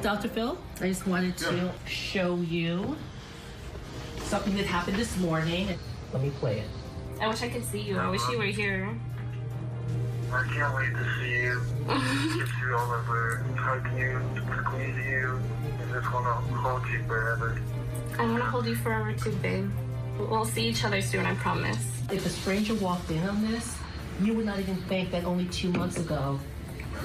Dr. Phil, I just wanted to show you something that happened this morning. Let me play it. I wish I could see you. I wish you were here. I can't wait to see you. Kiss you all over, hug you, squeeze you, and just want to hold you forever. I want to hold you forever too, babe. We'll see each other soon, I promise. If a stranger walked in on this, you would not even think that only 2 months ago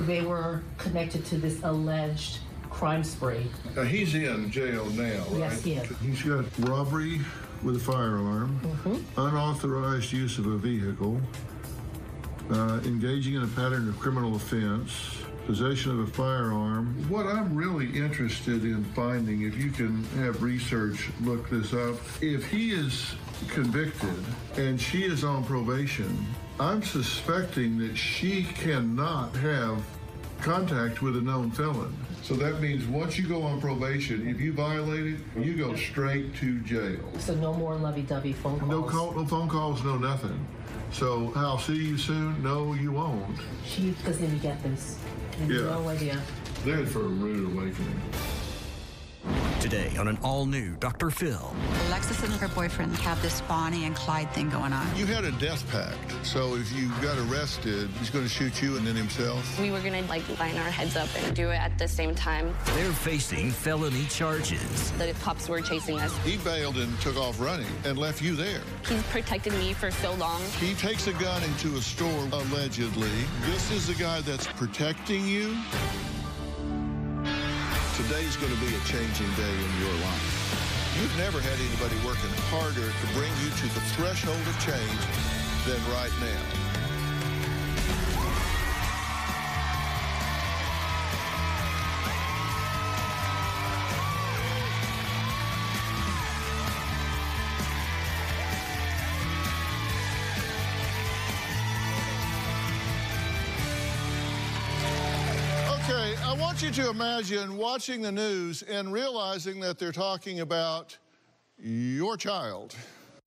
they were connected to this alleged crime spree. He's in jail now, right? Yes, he is. He's got robbery with a firearm, unauthorized use of a vehicle, engaging in a pattern of criminal offense, possession of a firearm. What I'm really interested in finding, if you can have research look this up, if he is convicted and she is on probation, I'm suspecting that she cannot have contact with a known felon. So that means once you go on probation, if you violate it, you go straight to jail. So no more lovey-dovey phone calls? No phone calls, no nothing. So I'll see you soon? No, you won't. She doesn't even get this. No idea. They're in for a rude awakening. Today on an all-new Dr. Phil. Alexis and her boyfriend have this Bonnie and Clyde thing going on. You had a death pact, so if you got arrested, he's going to shoot you and then himself? We were going to, line our heads up and do it at the same time. They're facing felony charges. The cops were chasing us. He bailed and took off running and left you there. He's protected me for so long. He takes a gun into a store, allegedly. This is the guy that's protecting you? Today's going to be a changing day in your life. You've never had anybody working harder to bring you to the threshold of change than right now. Okay, I want you to imagine watching the news and realizing that they're talking about your child.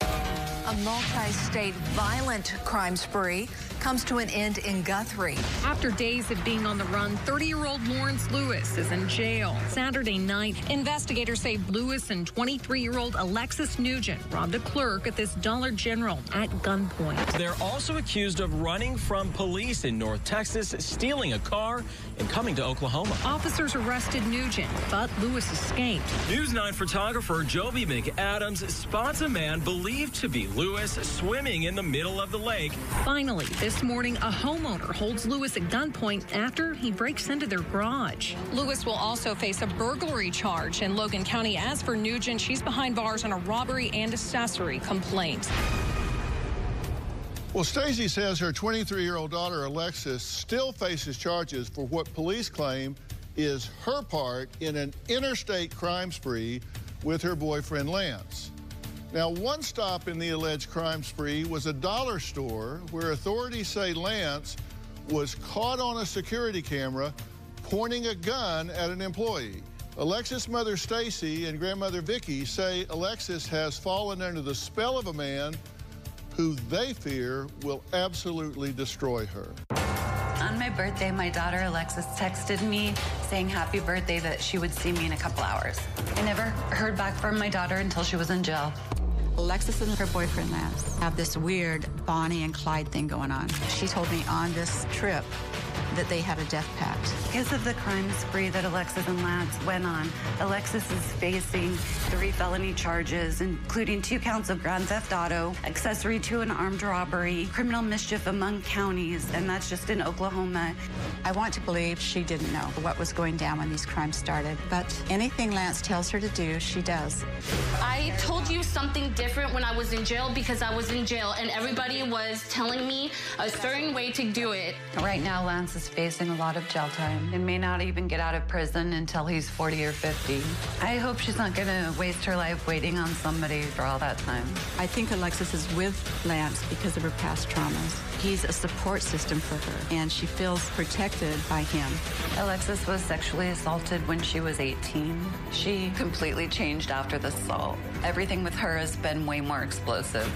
A multi-state violent crime spree comes to an end in Guthrie. After days of being on the run, 30-year-old Lawrence Lewis is in jail. Saturday night, investigators say Lewis and 23-year-old Alexis Nugent robbed a clerk at this Dollar General at gunpoint. They're also accused of running from police in North Texas, stealing a car, and coming to Oklahoma. Officers arrested Nugent, but Lewis escaped. News 9 photographer Joby McAdams spots a man believed to be Lewis swimming in the middle of the lake. Finally, this morning, a homeowner holds Lewis at gunpoint after he breaks into their garage. Lewis will also face a burglary charge in Logan County. As for Nugent, she's behind bars on a robbery and accessory complaint. Well, Stacey says her 23-year-old daughter, Alexis, still faces charges for what police claim is her part in an interstate crime spree with her boyfriend, Lance. Now, one stop in the alleged crime spree was a dollar store where authorities say Lance was caught on a security camera pointing a gun at an employee. Alexis' mother, Stacey, and grandmother, Vicky, say Alexis has fallen under the spell of a man who they fear will absolutely destroy her. On my birthday, my daughter Alexis texted me saying happy birthday, that she would see me in a couple hours. I never heard back from my daughter until she was in jail. Alexis and her boyfriend Lance have this weird Bonnie and Clyde thing going on. She told me on this trip that they had a death pact. Because of the crime spree that Alexis and Lance went on, Alexis is facing 3 felony charges, including 2 counts of grand theft auto, accessory to an armed robbery, criminal mischief among counties, and that's just in Oklahoma. I want to believe she didn't know what was going down when these crimes started, but anything Lance tells her to do, she does. I told you something different when I was in jail because I was in jail and everybody was telling me a certain way to do it. Right now, Lance is facing a lot of jail time and may not even get out of prison until he's 40 or 50. I hope she's not going to waste her life waiting on somebody for all that time. I think Alexis is with Lance because of her past traumas. He's a support system for her, and she feels protected by him. Alexis was sexually assaulted when she was 18. She completely changed after the assault. Everything with her has been way more explosive.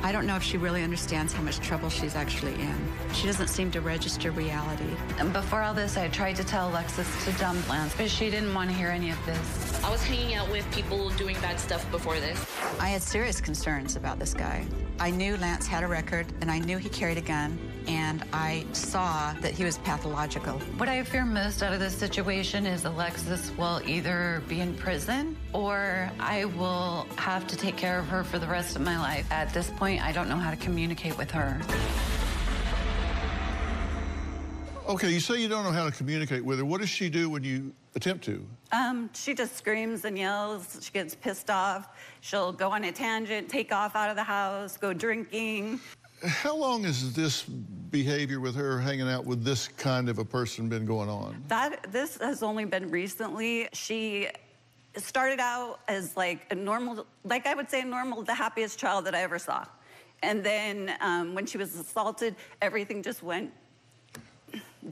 I don't know if she really understands how much trouble she's actually in. She doesn't seem to register reality. And before all this, I tried to tell Alexis to dump Lance, but she didn't want to hear any of this. I was hanging out with people doing bad stuff before this. I had serious concerns about this guy. I knew Lance had a record, and I knew he carried a gun, and I saw that he was pathological. What I fear most out of this situation is Alexis will either be in prison or I will have to take care of her for the rest of my life. At this point, I don't know how to communicate with her. Okay, you say you don't know how to communicate with her. What does she do when you attempt to? She just screams and yells. She gets pissed off. She'll go on a tangent, take off out of the house, go drinking. How long has this behavior with her hanging out with this kind of a person been going on? This has only been recently. She started out as like a normal, like I would say normal, the happiest child that I ever saw. And then when she was assaulted, everything just went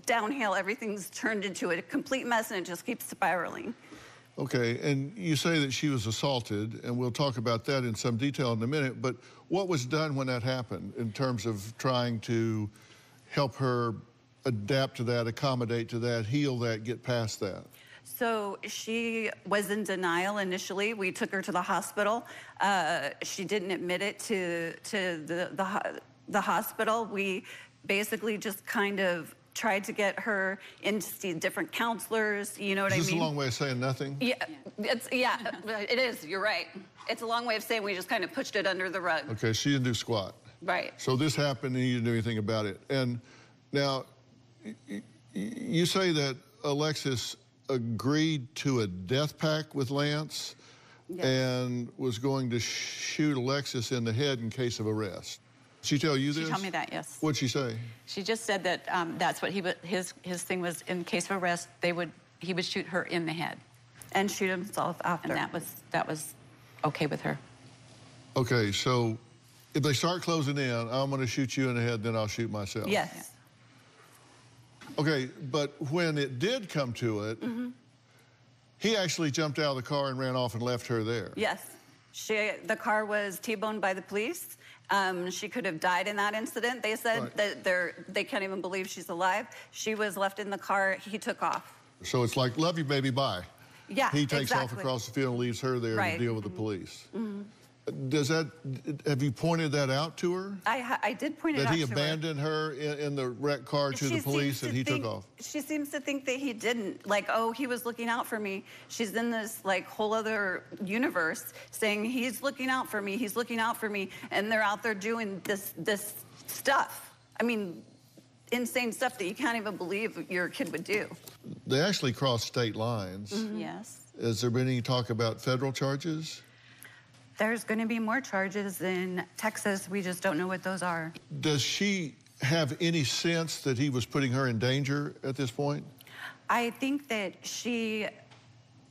downhill. Everything's turned into a complete mess, and it just keeps spiraling. Okay, and you say that she was assaulted, and we'll talk about that in some detail in a minute, but what was done when that happened in terms of trying to help her adapt to that, accommodate to that, heal that, get past that? So she was in denial initially. We took her to the hospital. She didn't admit it to the hospital. We basically just kind of tried to get her in to see different counselors, you know what I mean? Is this a long way of saying nothing? Yeah, it is, you're right. It's a long way of saying we just kind of pushed it under the rug. Okay, she didn't do squat. Right. So this happened and you didn't do anything about it. And now, you say that Alexis agreed to a death pact with Lance, yes, and was going to shoot Alexis in the head in case of arrest. She tell you this? She told me that, yes. What'd she say? She just said that that's what his thing was. In case of arrest, he would shoot her in the head and shoot himself after. And that was okay with her. Okay, so if they start closing in, I'm going to shoot you in the head, then I'll shoot myself. Yes. Okay, but when it did come to it, he actually jumped out of the car and ran off and left her there. Yes. The car was T-boned by the police. She could have died in that incident. They said that they can't even believe she's alive. She was left in the car. He took off. So it's like, love you, baby, bye. Yeah, He takes off across the field and leaves her there to deal with the police. Have you pointed that out to her? I did point it out to her. That he abandoned her in the wrecked car to the police and he took off? She seems to think that he didn't. Like, oh, he was looking out for me. She's in this, like, whole other universe saying, he's looking out for me, he's looking out for me, and they're out there doing this stuff. I mean, insane stuff that you can't even believe your kid would do. They actually crossed state lines. Yes. Has there been any talk about federal charges? There's going to be more charges in Texas. We just don't know what those are. Does she have any sense that he was putting her in danger at this point? I think that she,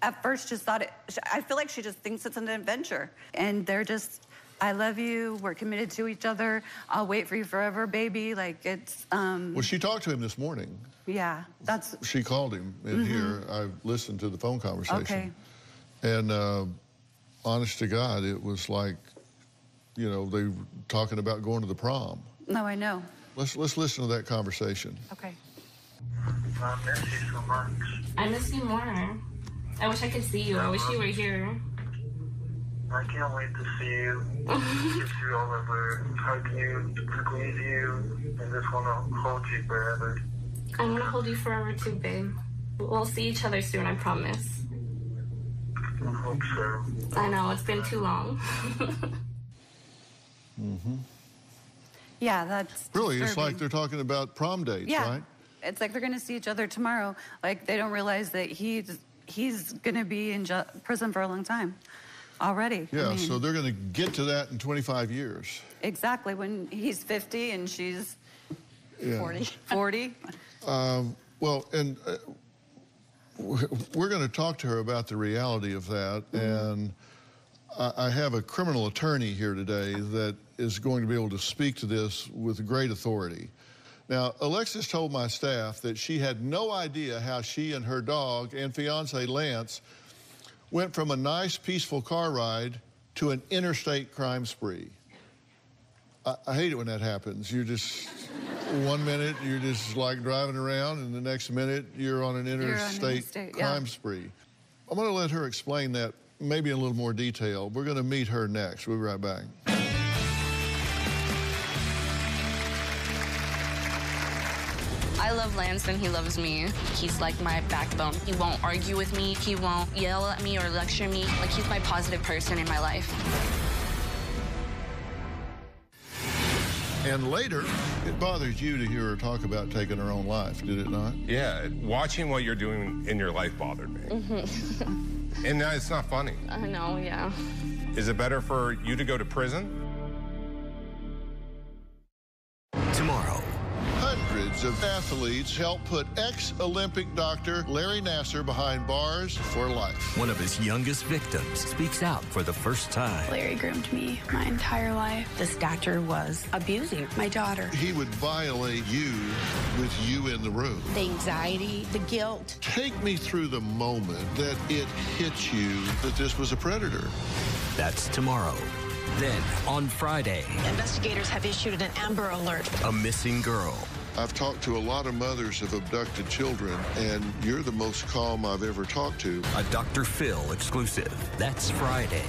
at first, just thought I feel like she just thinks it's an adventure. And they're just, I love you, we're committed to each other, I'll wait for you forever, baby. Like, it's, Well, she talked to him this morning. Yeah, that's... She called him in here. I listened to the phone conversation. Okay. And, honest to God, it was like, you know, they were talking about going to the prom. No, I know. Let's listen to that conversation. Okay. I miss you so much. I miss you more. I wish I could see you. I wish you were here. I can't wait to see you, kiss you all over, hug you, squeeze you, and just want to hold you forever. I want to hold you forever too, babe. We'll see each other soon, I promise. I hope so. I know, it's been too long. Yeah, that's Really, disturbing. it's like they're talking about prom dates, right? It's like they're going to see each other tomorrow. Like, they don't realize that he's going to be in prison for a long time already. Yeah, I mean, so they're going to get to that in 25 years. Exactly, when he's 50 and she's 40. 40. Well, and we're going to talk to her about the reality of that, and I have a criminal attorney here today that is going to be able to speak to this with great authority. Now, Alexis told my staff that she had no idea how she and her dog and fiance Lance went from a nice, peaceful car ride to an interstate crime spree. I hate it when that happens. You're just, 1 minute, you're just like driving around, and the next minute, you're on an interstate crime spree. I'm going to let her explain that maybe in a little more detail. We're going to meet her next. We'll be right back. I love Lance and he loves me. He's like my backbone. He won't argue with me. He won't yell at me or lecture me. Like, he's my positive person in my life. And later, it bothers you to hear her talk about taking her own life, did it not? Yeah, watching what you're doing in your life bothered me. Mm-hmm. And now it's not funny. I know, yeah. Is it better for you to go to prison? Tomorrow. Hundreds of athletes helped put ex-Olympic doctor Larry Nassar behind bars for life. One of his youngest victims speaks out for the first time. Larry groomed me my entire life. This doctor was abusing my daughter. He would violate you with you in the room. The anxiety, the guilt. Take me through the moment that it hit you that this was a predator. That's tomorrow. Then, on Friday, Investigators have issued an Amber Alert. a missing girl. I've talked to a lot of mothers of abducted children, and you're the most calm I've ever talked to. A Dr. Phil exclusive. That's Friday.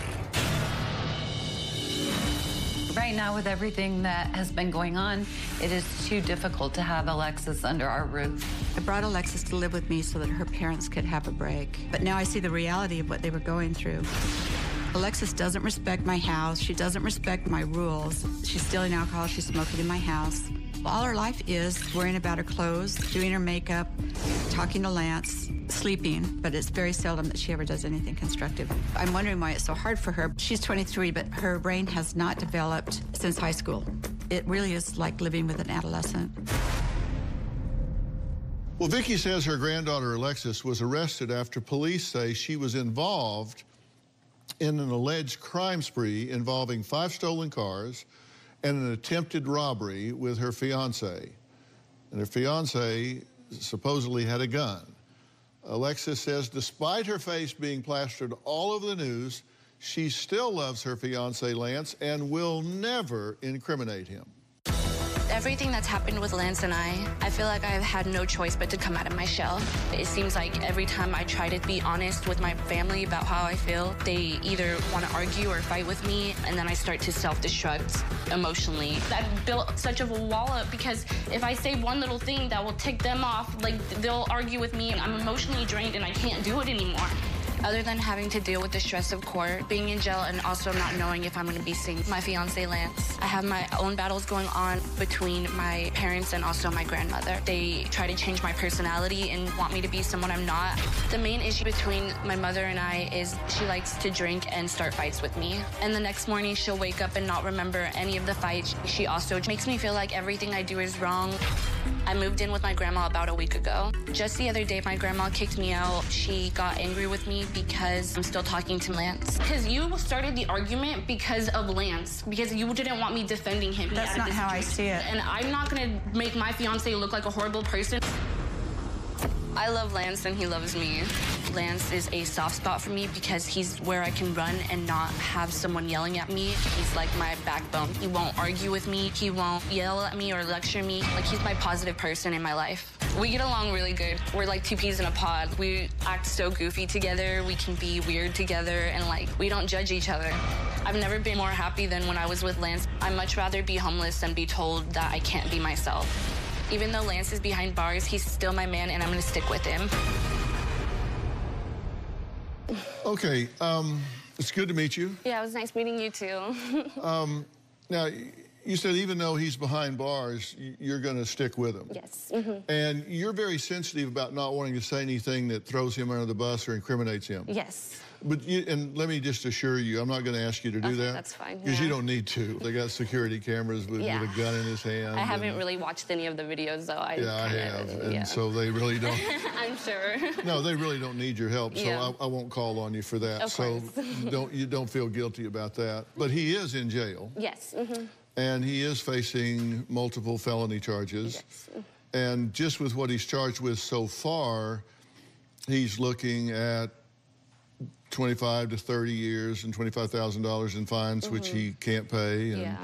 Right now, with everything that has been going on, it is too difficult to have Alexis under our roof. I brought Alexis to live with me so that her parents could have a break. But now I see the reality of what they were going through. Alexis doesn't respect my house. She doesn't respect my rules. She's stealing alcohol. She's smoking in my house. All her life is worrying about her clothes, doing her makeup, talking to Lance, sleeping, but it's very seldom that she ever does anything constructive. I'm wondering why it's so hard for her. She's 23, but her brain has not developed since high school. It really is like living with an adolescent. Well, Vicki says her granddaughter Alexis was arrested after police say she was involved in an alleged crime spree involving 5 stolen cars and an attempted robbery with her fiancé. And her fiancé supposedly had a gun. Alexis says despite her face being plastered all over the news, she still loves her fiancé Lance and will never incriminate him. Everything that's happened with Lance and I feel like I've had no choice but to come out of my shell. It seems like every time I try to be honest with my family about how I feel, they either want to argue or fight with me, and then I start to self-destruct emotionally. I've built such a wall up because if I say one little thing that will tick them off, like, they'll argue with me, and I'm emotionally drained and I can't do it anymore. Other than having to deal with the stress of court, being in jail, and also not knowing if I'm going to be seeing my fiancé Lance, I have my own battles going on between my parents and also my grandmother. They try to change my personality and want me to be someone I'm not. The main issue between my mother and I is she likes to drink and start fights with me. And the next morning she'll wake up and not remember any of the fights. She also makes me feel like everything I do is wrong. I moved in with my grandma about a week ago. Just the other day, my grandma kicked me out. She got angry with me because I'm still talking to Lance. Because you started the argument because of Lance, because you didn't want me defending him. That's not how I see it. And I'm not gonna make my fiance look like a horrible person. I love Lance and he loves me. Lance is a soft spot for me because he's where I can run and not have someone yelling at me. He's like my backbone. He won't argue with me. He won't yell at me or lecture me. Like, he's my positive person in my life. We get along really good. We're like 2 peas in a pod. We act so goofy together. We can be weird together, and like, we don't judge each other. I've never been more happy than when I was with Lance. I'd much rather be homeless than be told that I can't be myself. Even though Lance is behind bars, he's still my man, and I'm gonna stick with him. Okay, it's good to meet you. Yeah, it was nice meeting you too. Now, you said even though he's behind bars, you're going to stick with him. Yes. Mm-hmm. And you're very sensitive about not wanting to say anything that throws him under the bus or incriminates him. Yes. But and let me just assure you, I'm not going to ask you to do that. That's fine. Because you don't need to. They got security cameras with a gun in his hand. I haven't really watched any of the videos, though. I have. And so they really don't. I'm sure. No, they really don't need your help. So I won't call on you for that. Of course. So you don't feel guilty about that. But he is in jail. Yes. Mm-hmm. And he is facing multiple felony charges. Yes. And just with what he's charged with so far, he's looking at 25 to 30 years and $25,000 in fines, which he can't pay.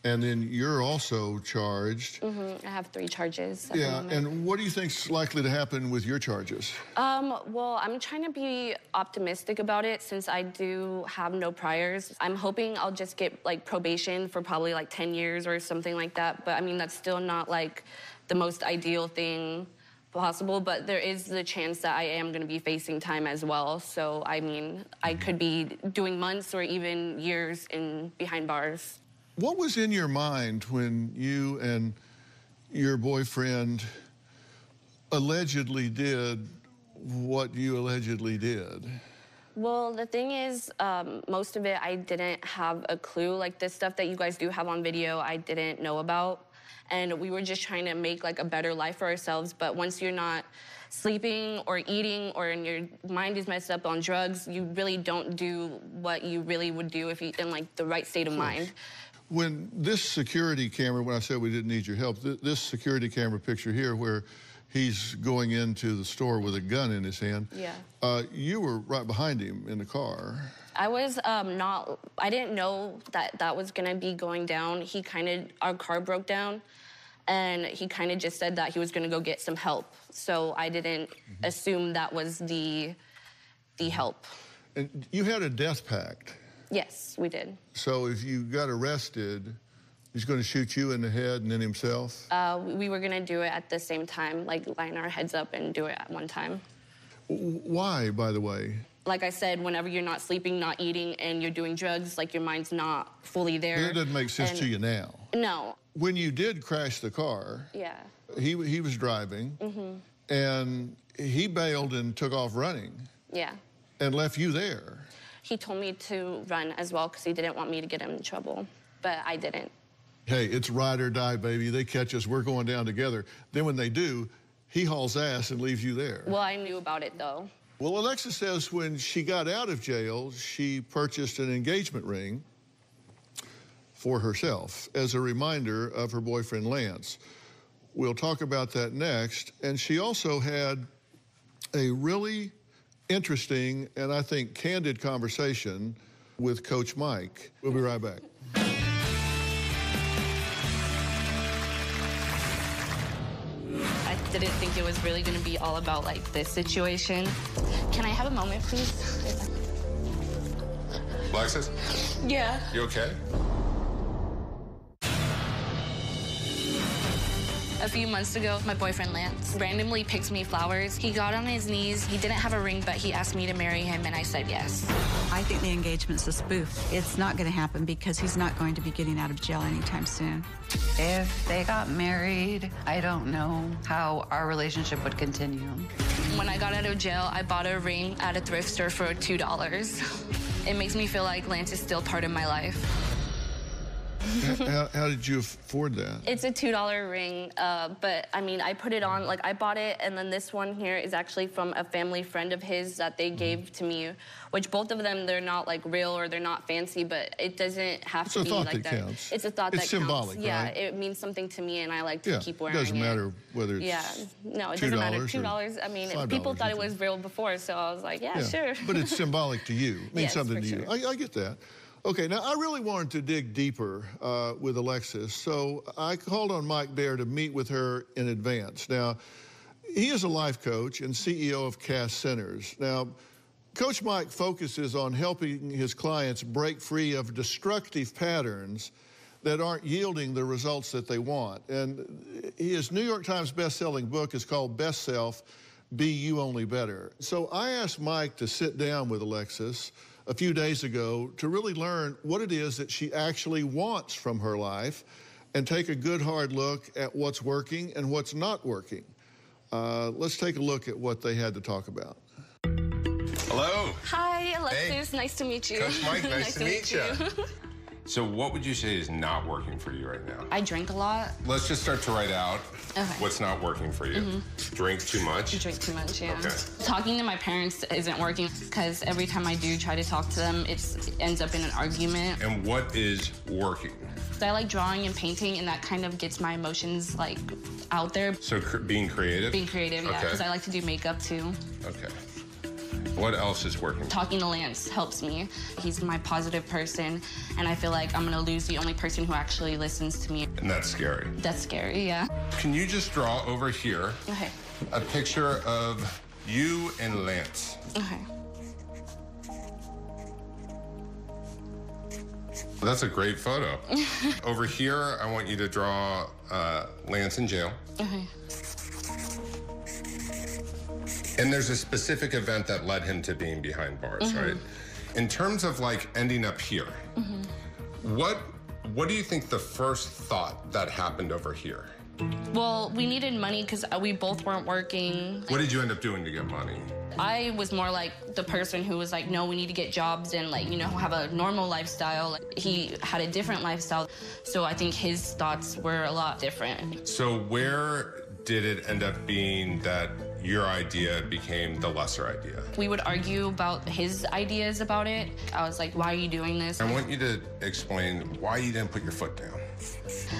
And then you're also charged. I have 3 charges at the moment. And what do you think's likely to happen with your charges? Well, I'm trying to be optimistic about it since I do have no priors. I'm hoping I'll just get like probation for probably like 10 years or something like that. But I mean, that's still not like the most ideal thing possible, but there is the chance that I am going to be facing time as well. So, I mean, I could be doing months or even years behind bars. What was in your mind when you and your boyfriend allegedly did what you allegedly did? Well, the thing is, most of it I didn't have a clue. Like, this stuff that you guys do have on video, I didn't know about. And we were just trying to make, like, a better life for ourselves. But once you're not sleeping or eating or your mind is messed up on drugs, you really don't do what you really would do if you're in, like, the right state of mind. When this security camera, when I said we didn't need your help, this security camera picture here where he's going into the store with a gun in his hand, you were right behind him in the car. I was I didn't know that that was gonna be going down. Our car broke down, and he kind of just said that he was gonna go get some help. So I didn't assume that was the help. And you had a death pact. Yes, we did. So if you got arrested, he's going to shoot you in the head and then himself? We were going to do it at the same time, like line our heads up and do it at one time. Why, by the way? Like I said, whenever you're not sleeping, not eating, and you're doing drugs, like your mind's not fully there. That doesn't make sense to you now. No. When you did crash the car, he was driving, and he bailed and took off running. Yeah. And left you there. He told me to run as well because he didn't want me to get him in trouble, but I didn't. Hey, it's ride or die, baby. They catch us, we're going down together. Then when they do, he hauls ass and leaves you there. Well, I knew about it, though. Well, Alexa says when she got out of jail, she purchased an engagement ring for herself as a reminder of her boyfriend, Lance. We'll talk about that next. And she also had a really interesting and I think candid conversation with Coach Mike. We'll be right back. I didn't think it was really going to be all about like this situation. Can I have a moment, please? Alexis? Yeah. You okay? A few months ago, my boyfriend Lance randomly picked me flowers. He got on his knees. He didn't have a ring, but he asked me to marry him, and I said yes. I think the engagement's a spoof. It's not going to happen because he's not going to be getting out of jail anytime soon. If they got married, I don't know how our relationship would continue. When I got out of jail, I bought a ring at a thrift store for $2. It makes me feel like Lance is still part of my life. How did you afford that? It's a $2 ring, but I mean, I put it on, like I bought it, and then this one here is actually from a family friend of his that they gave to me, which both of them, they're not like real or they're not fancy, but it doesn't have to be like that. Counts. It's a thought that counts. It's symbolic, yeah, right? it means something to me, and I like to keep wearing it. It doesn't matter whether it's no, it doesn't matter. $2. I mean, people thought it was real before, so I was like, yeah. Sure. But it's symbolic to you. It means yes, something to you. I get that. Okay, now I really wanted to dig deeper with Alexis, so I called on Mike Baer to meet with her in advance. Now, he is a life coach and CEO of Cass Centers. Now, Coach Mike focuses on helping his clients break free of destructive patterns that aren't yielding the results that they want. And his New York Times best-selling book is called Best Self, Be You Only Better. So I asked Mike to sit down with Alexis a few days ago to really learn what it is that she actually wants from her life and take a good hard look at what's working and what's not working. Let's take a look at what they had to talk about. Hello. Hi, Alexis. Hey. Nice to meet you. Coach Mike, nice to meet you. So what would you say is not working for you right now? I drink a lot. Let's just start to write out what's not working for you. Drink too much? Drink too much, yeah. Okay. Talking to my parents isn't working because every time I do try to talk to them, it ends up in an argument. And what is working? I like drawing and painting, and that kind of gets my emotions, like, out there. So being creative? Being creative, yeah, because I like to do makeup, too. Okay. What else is working? Talking to Lance helps me. He's my positive person, and I feel like I'm gonna lose the only person who actually listens to me. And that's scary. That's scary, yeah. Can you just draw over here Okay. a picture of you and Lance? Okay. That's a great photo. Over here, I want you to draw Lance in jail. Okay. And there's a specific event that led him to being behind bars, right? In terms of like ending up here, what do you think the first thought that happened over here? Well, we needed money because we both weren't working. What did you end up doing to get money? I was more like the person who was like, no, we need to get jobs and like, you know, have a normal lifestyle. He had a different lifestyle. So I think his thoughts were a lot different. So where did it end up being that your idea became the lesser idea? We would argue about his ideas about it. I was like, why are you doing this? I want you to explain why you didn't put your foot down.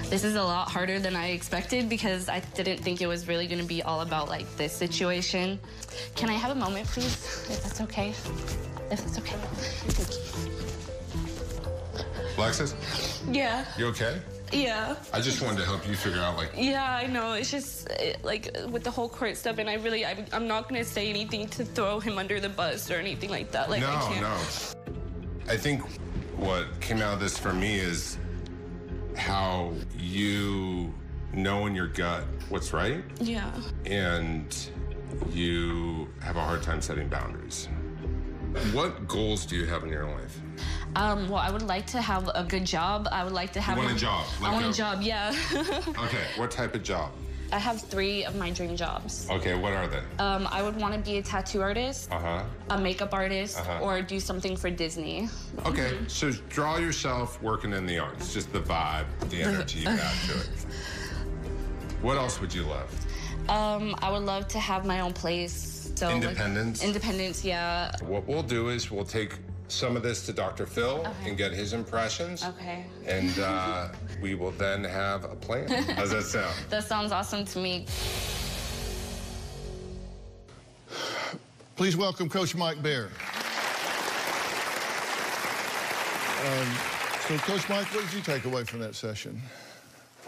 This is a lot harder than I expected because I didn't think it was really going to be all about like this situation. Can I have a moment, please? If that's okay. If that's okay. Alexis? Yeah. You okay? Yeah. I just wanted to help you figure out, like... Yeah, I know. It's just, like, with the whole court stuff, and I'm not going to say anything to throw him under the bus or anything like that. Like, I can't. No. I think what came out of this for me is how you know in your gut what's right. Yeah. And you have a hard time setting boundaries. What goals do you have in your life? Well, I would like to have a good job. I would like to have... You want a job? I want a job, yeah. Okay, what type of job? I have 3 of my dream jobs. Okay, what are they? I would want to be a tattoo artist, a makeup artist, or do something for Disney. Okay, so draw yourself working in the arts, just the vibe, the energy you got to it. What else would you love? I would love to have my own place. So independence? Like, independence, yeah. What we'll do is we'll take some of this to Dr. Phil and get his impressions. Okay. And we will then have a plan. How's that sound? That sounds awesome to me. Please welcome Coach Mike Baer. So, Coach Mike, what did you take away from that session?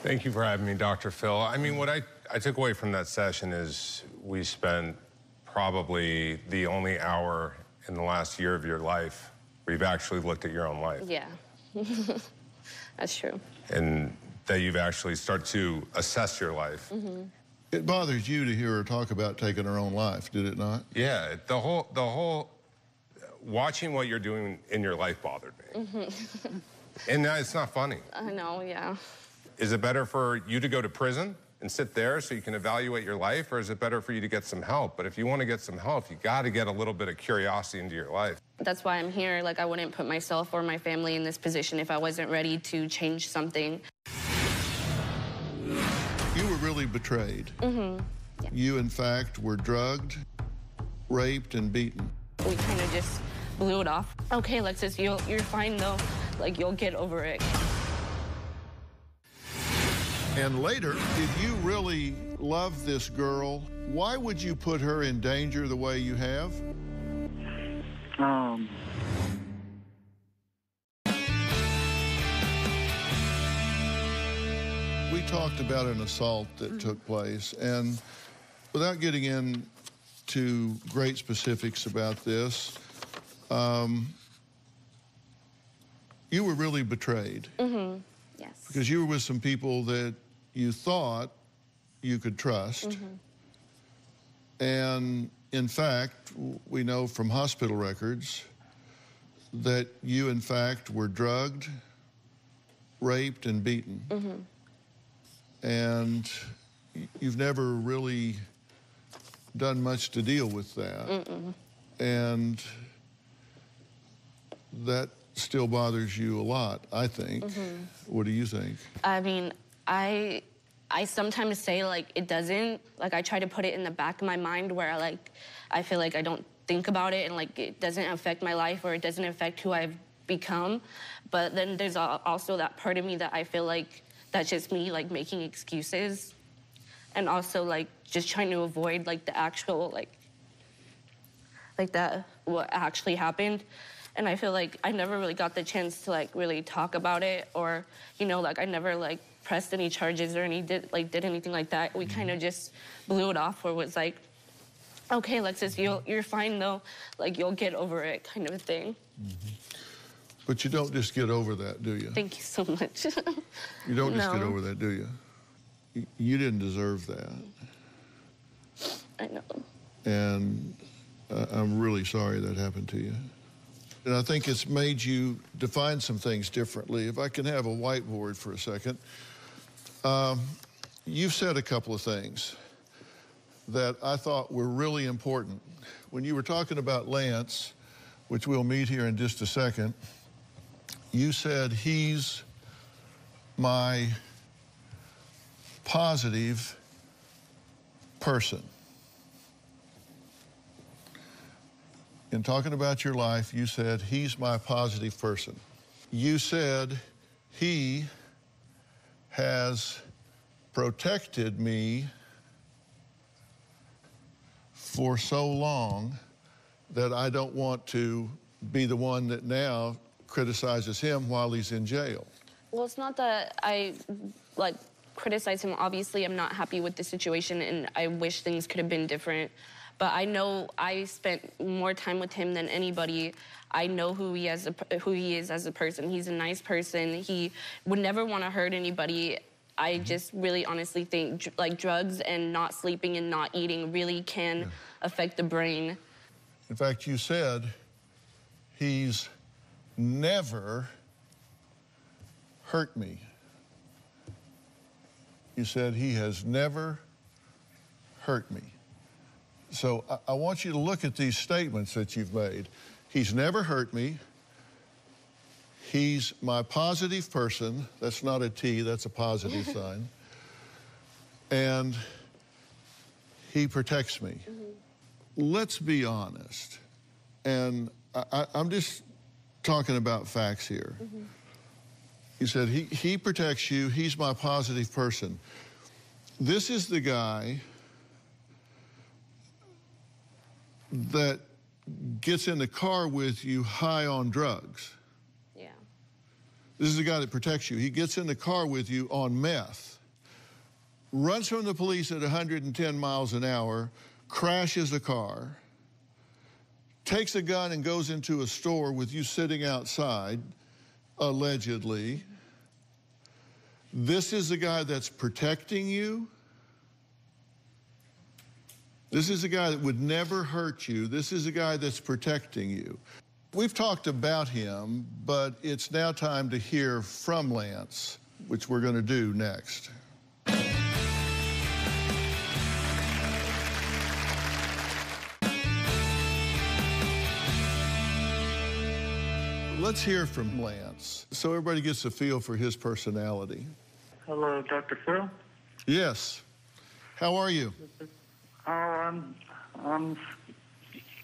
Thank you for having me, Dr. Phil. I mean, what I took away from that session is we spent probably the only hour in the last year of your life where you've actually looked at your own life. Yeah, that's true. And that you've actually started to assess your life. It bothers you to hear her talk about taking her own life, did it not? Yeah, the whole watching what you're doing in your life bothered me. And it's not funny. I know, yeah. Is it better for you to go to prison and sit there so you can evaluate your life, or is it better for you to get some help? But if you want to get some help, you got to get a little bit of curiosity into your life. That's why I'm here. Like, I wouldn't put myself or my family in this position if I wasn't ready to change something. You were really betrayed. Yeah. You, in fact, were drugged, raped, and beaten. We kind of just blew it off. Okay, Alexis, you're fine, though. Like, you'll get over it. And later, if you really love this girl, why would you put her in danger the way you have? We talked about an assault that took place, and without getting into great specifics about this, you were really betrayed. Yes. Because you were with some people that you thought you could trust. And in fact, we know from hospital records that you, in fact, were drugged, raped, and beaten. And you've never really done much to deal with that. And that still bothers you a lot, I think. What do you think? I mean, I sometimes say, like, it doesn't. Like, I try to put it in the back of my mind where, like, I feel like I don't think about it and, like, it doesn't affect my life or it doesn't affect who I've become. But then there's also that part of me that I feel like that's just me, like, making excuses. And also, like, just trying to avoid, like, the actual, like that what actually happened. And I feel like I never really got the chance to like really talk about it, or, you know, like I never like pressed any charges or did anything like that. We kind of just blew it off, where it was like, okay, Alexis, you're fine though. Like, you'll get over it, kind of a thing. But you don't just get over that, do you? Thank you so much. You don't just get over that, do you? You didn't deserve that. I know. And I'm really sorry that happened to you. And I think it's made you define some things differently. If I can have a whiteboard for a second. You've said a couple of things that I thought were really important. When you were talking about Lance, which we'll meet here in just a second, you said he's my positive person. In talking about your life, you said, he's my positive person. You said, he has protected me for so long that I don't want to be the one that now criticizes him while he's in jail. Well, it's not that I, like, criticize him. Obviously, I'm not happy with the situation, and I wish things could have been different. But I know I spent more time with him than anybody. I know who he is as a person. He's a nice person. He would never want to hurt anybody. I just really honestly think like drugs and not sleeping and not eating really can affect the brain. In fact, you said he's never hurt me. You said he has never hurt me. So I want you to look at these statements that you've made. He's never hurt me. He's my positive person. That's not a T, that's a positive sign. And he protects me. Let's be honest. And I'm just talking about facts here. You said he protects you. He's my positive person. This is the guy that gets in the car with you high on drugs. Yeah. This is the guy that protects you. He gets in the car with you on meth, runs from the police at 110 miles an hour, crashes a car, takes a gun and goes into a store with you sitting outside, allegedly. This is the guy that's protecting you. This is a guy that would never hurt you. This is a guy that's protecting you. We've talked about him, but it's now time to hear from Lance, which we're going to do next. Let's hear from Lance, so everybody gets a feel for his personality. Hello, Dr. Phil? Yes. How are you? Oh, I'm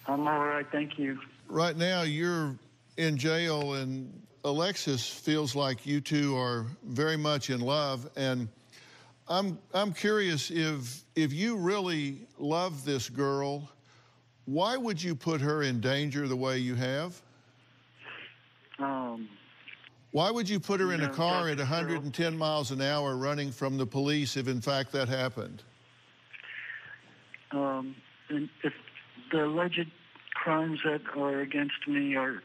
all right, thank you. Right now, you're in jail, and Alexis feels like you two are very much in love. And I'm curious, if you really love this girl, why would you put her in danger the way you have? Why would you put her in a car at 110 miles an hour running from the police if, in fact, that happened? And if the alleged crimes that are against me are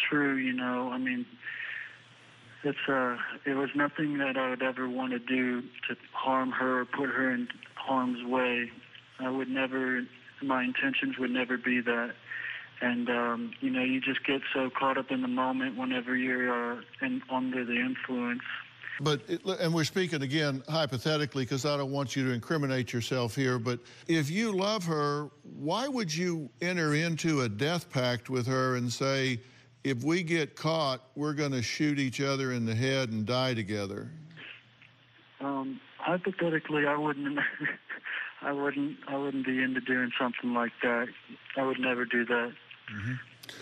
true, you know, I mean, it was nothing that I would ever want to do to harm her or put her in harm's way. My intentions would never be that. And, you know, you just get so caught up in the moment whenever you're under the influence. And we're speaking again hypothetically because I don't want you to incriminate yourself here, but if you love her, why would you enter into a death pact with her and say, if we get caught, we're going to shoot each other in the head and die together? Hypothetically, I wouldn't be into doing something like that. I would never do that.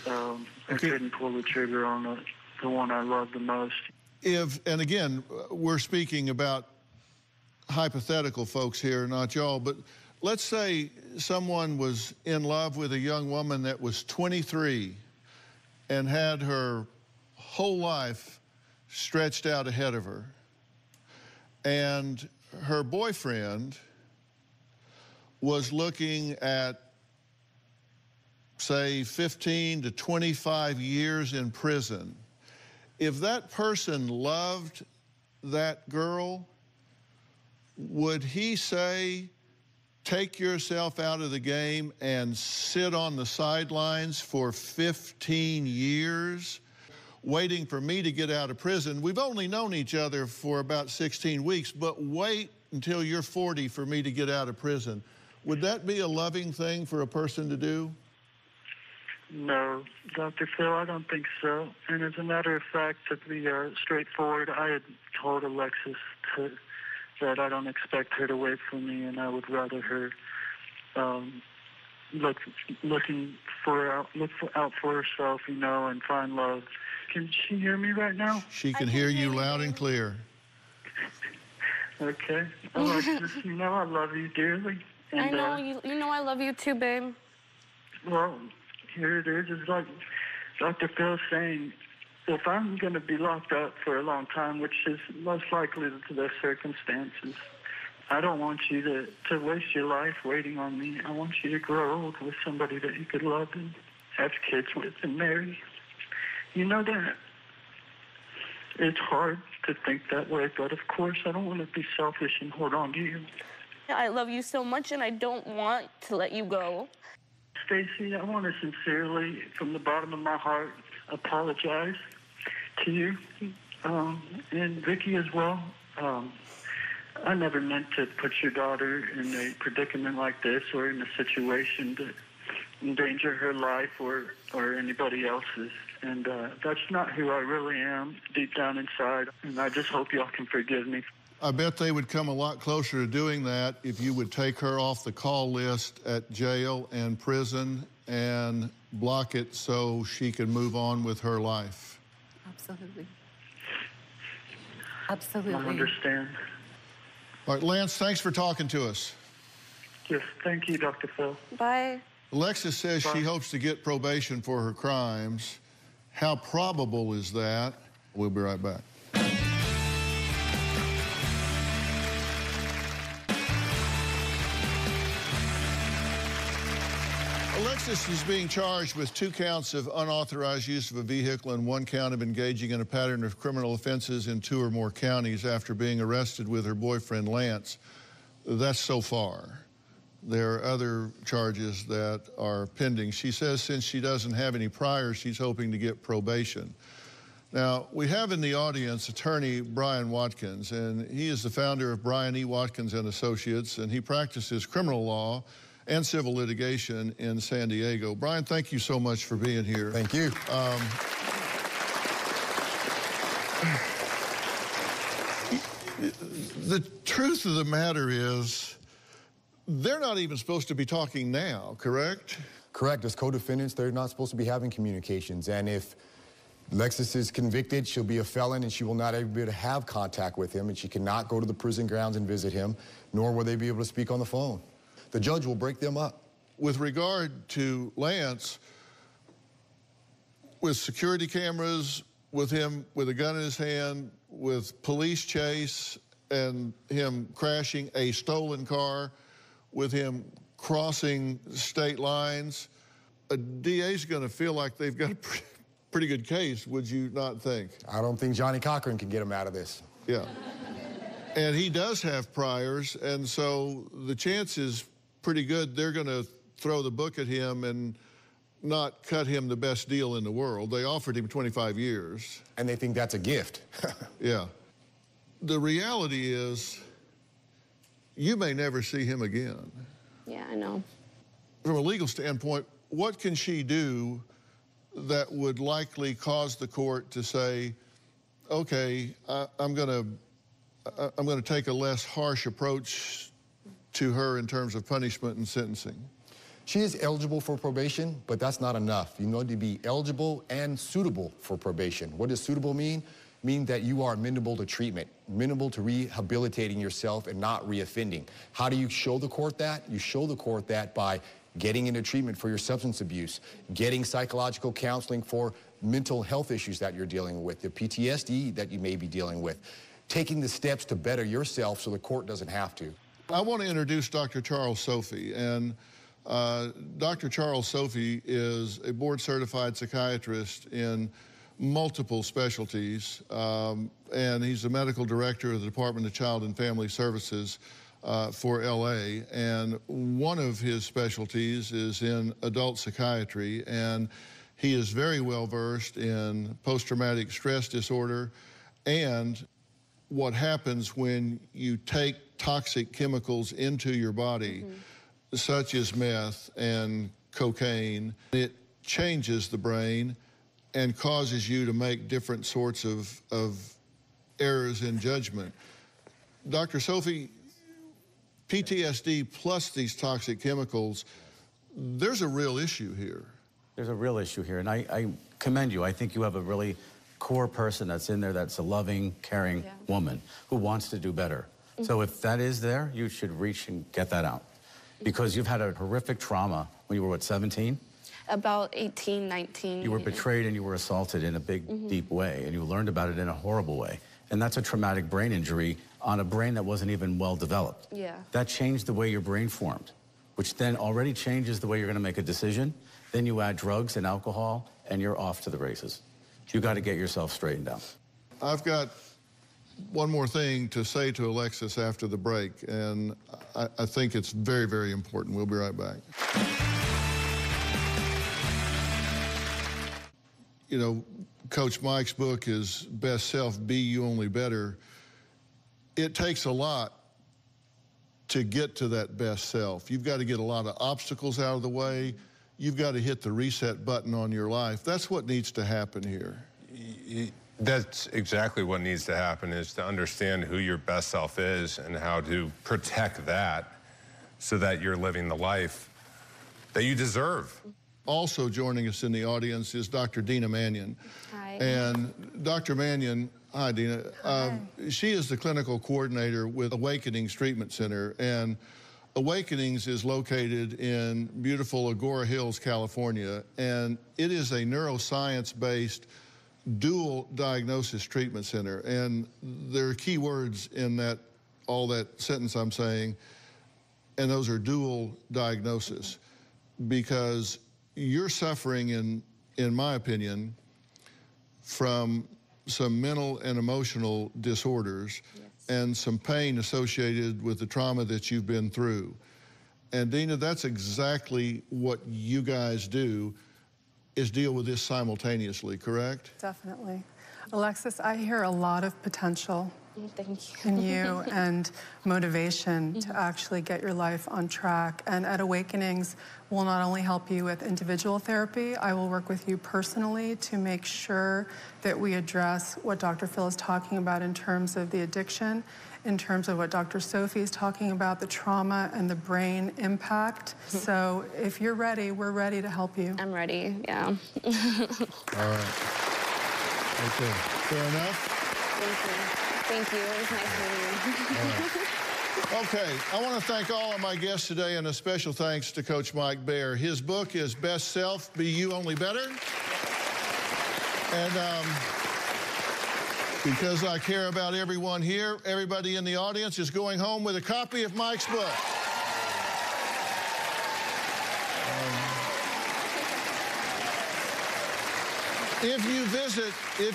I couldn't pull the trigger on the one I love the most. And again, we're speaking about hypothetical folks here, not y'all, but let's say someone was in love with a young woman that was 23 and had her whole life stretched out ahead of her. And her boyfriend was looking at, say, 15 to 25 years in prison. If that person loved that girl, would he say, take yourself out of the game and sit on the sidelines for 15 years, waiting for me to get out of prison? We've only known each other for about 16 weeks, but wait until you're 40 for me to get out of prison. Would that be a loving thing for a person to do? No, Dr. Phil, I don't think so. And as a matter of fact, to be straightforward, I had told Alexis that I don't expect her to wait for me, and I would rather her look out for herself, you know, and find love. Can she hear me right now? She can hear you loud and clear. Okay. Alexis, you know I love you dearly. And, I know, you know I love you too, babe. Well, here it is. It's like Dr. Phil's saying, if I'm going to be locked up for a long time, which is most likely the circumstances, I don't want you to waste your life waiting on me. I want you to grow old with somebody that you could love and have kids with and marry. You know that. It's hard to think that way, but of course I don't want to be selfish and hold on to you. I love you so much, and I don't want to let you go. Stacy, I want to sincerely, from the bottom of my heart, apologize to you and Vicky as well. I never meant to put your daughter in a predicament like this or in a situation to endanger her life or anybody else's. And that's not who I really am deep down inside. And I just hope y'all can forgive me. I bet they would come a lot closer to doing that if you would take her off the call list at jail and prison and block it so she can move on with her life. Absolutely. Absolutely. I understand. All right, Lance, thanks for talking to us. Yes, thank you, Dr. Phil. Bye. Alexis says Bye. she hopes to get probation for her crimes. How probable is that? We'll be right back. Alexis is being charged with 2 counts of unauthorized use of a vehicle and 1 count of engaging in a pattern of criminal offenses in 2 or more counties after being arrested with her boyfriend, Lance. That's so far. There are other charges that are pending. She says since she doesn't have any priors, she's hoping to get probation. Now, we have in the audience attorney Brian Watkins, and he is the founder of Brian E. Watkins and Associates, and he practices criminal law and civil litigation in San Diego. Brian, thank you so much for being here. Thank you. The truth of the matter is, they're not even supposed to be talking now, correct? Correct. As co-defendants, they're not supposed to be having communications. And if Alexis is convicted, she'll be a felon, and she will not be able to have contact with him, and she cannot go to the prison grounds and visit him, nor will they be able to speak on the phone. The judge will break them up. With regard to Lance, with security cameras, with him with a gun in his hand, with police chase and him crashing a stolen car, with him crossing state lines, a DA's going to feel like they've got a pretty good case, would you not think? I don't think Johnny Cochran can get him out of this. Yeah. And he does have priors, and so the chance is pretty good they're going to throw the book at him and not cut him the best deal in the world. They offered him 25 years. And they think that's a gift. Yeah. The reality is, you may never see him again. Yeah, I know. From a legal standpoint, what can she do that would likely cause the court to say, okay, I'm going to take a less harsh approach to her in terms of punishment and sentencing? She is eligible for probation, but that's not enough. You need to be eligible and suitable for probation. What does suitable mean? mean that you are amenable to treatment, amenable to rehabilitating yourself and not reoffending. How do you show the court that? You show the court that by getting into treatment for your substance abuse, getting psychological counseling for mental health issues that you're dealing with, the PTSD that you may be dealing with, taking the steps to better yourself so the court doesn't have to. I want to introduce Dr. Charles Sophie, and Dr. Charles Sophie is a board-certified psychiatrist in multiple specialties, and he's the medical director of the Department of Child and Family Services for LA, and one of his specialties is in adult psychiatry, and he is very well versed in post-traumatic stress disorder and what happens when you take toxic chemicals into your body, such as meth and cocaine. It changes the brain and causes you to make different sorts of errors in judgment. Dr. Sophie, PTSD plus these toxic chemicals, there's a real issue here. There's a real issue here, and I commend you. I think you have a really core person that's in there that's a loving, caring woman who wants to do better. So if that is there, you should reach and get that out. Because you've had a horrific trauma when you were, what, 17? About 18, 19. You were betrayed and you were assaulted in a big, deep way, and you learned about it in a horrible way. And that's a traumatic brain injury on a brain that wasn't even well developed. Yeah. That changed the way your brain formed, which then already changes the way you're going to make a decision. Then you add drugs and alcohol, and you're off to the races. You got to get yourself straightened out. I've got one more thing to say to Alexis after the break, and I think it's very, very important. We'll be right back. You know, Coach Mike's book is Best Self, Be You Only Better. It takes a lot to get to that best self. You've got to get a lot of obstacles out of the way. You've got to hit the reset button on your life. That's what needs to happen here. That's exactly what needs to happen, is to understand who your best self is and how to protect that so that you're living the life that you deserve. Also joining us in the audience is Dr. Dina Mannion. Hi. And Dr. Mannion, hi, Dina. She is the clinical coordinator with Awakenings Treatment Center, and Awakenings is located in beautiful Agora Hills, California, and it is a neuroscience-based dual diagnosis treatment center. And there are key words in that, all that sentence I'm saying, and those are dual diagnosis, because you're suffering, in my opinion, from some mental and emotional disorders and some pain associated with the trauma that you've been through. And Dina, that's exactly what you guys do, is deal with this simultaneously, correct? Definitely. Alexis, I hear a lot of potential Thank you. in you and motivation to actually get your life on track. And at Awakenings, we'll not only help you with individual therapy, I will work with you personally to make sure that we address what Dr. Phil is talking about in terms of the addiction, in terms of what Dr. Sophie is talking about, the trauma and the brain impact. So if you're ready, we're ready to help you. I'm ready, yeah. All right. Okay, fair enough? Thank you. It was nice meeting you. Okay, I want to thank all of my guests today, and a special thanks to Coach Mike Baer. His book is Best Self, Be You Only Better. And because I care about everyone here, everybody in the audience is going home with a copy of Mike's book. If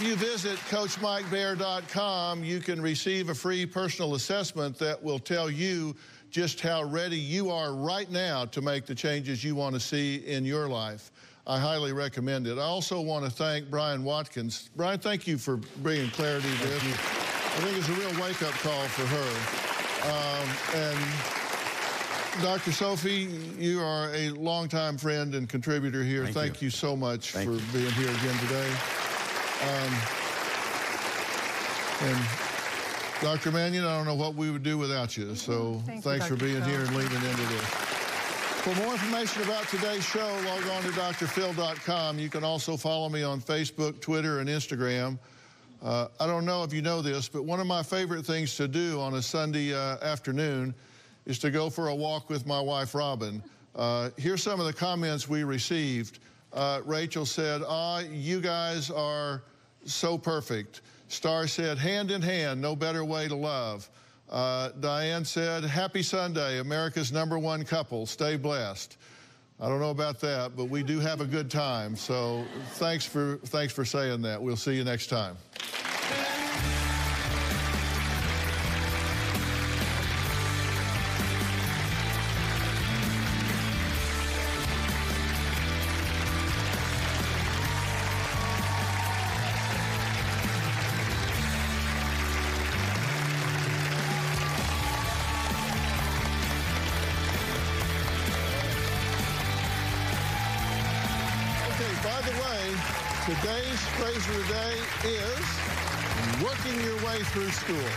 you visit CoachMikeBaer.com, you can receive a free personal assessment that will tell you just how ready you are right now to make the changes you want to see in your life. I highly recommend it. I also want to thank Brian Watkins. Brian, thank you for bringing clarity to this. I think it's a real wake-up call for her. And Dr. Sophie, you are a longtime friend and contributor here. Thank you so much for being here again today. And Dr. Mannion, I don't know what we would do without you. So thanks for being here and leading into this. For more information about today's show, log on to drphil.com. You can also follow me on Facebook, Twitter, and Instagram. I don't know if you know this, but one of my favorite things to do on a Sunday afternoon is to go for a walk with my wife, Robin. Here's some of the comments we received. Rachel said, you guys are so perfect. Star said, hand in hand, no better way to love. Diane said, happy Sunday, America's #1 couple. Stay blessed. I don't know about that, but we do have a good time. So thanks for saying that. We'll see you next time. By the way, today's phrase of the day is working your way through school.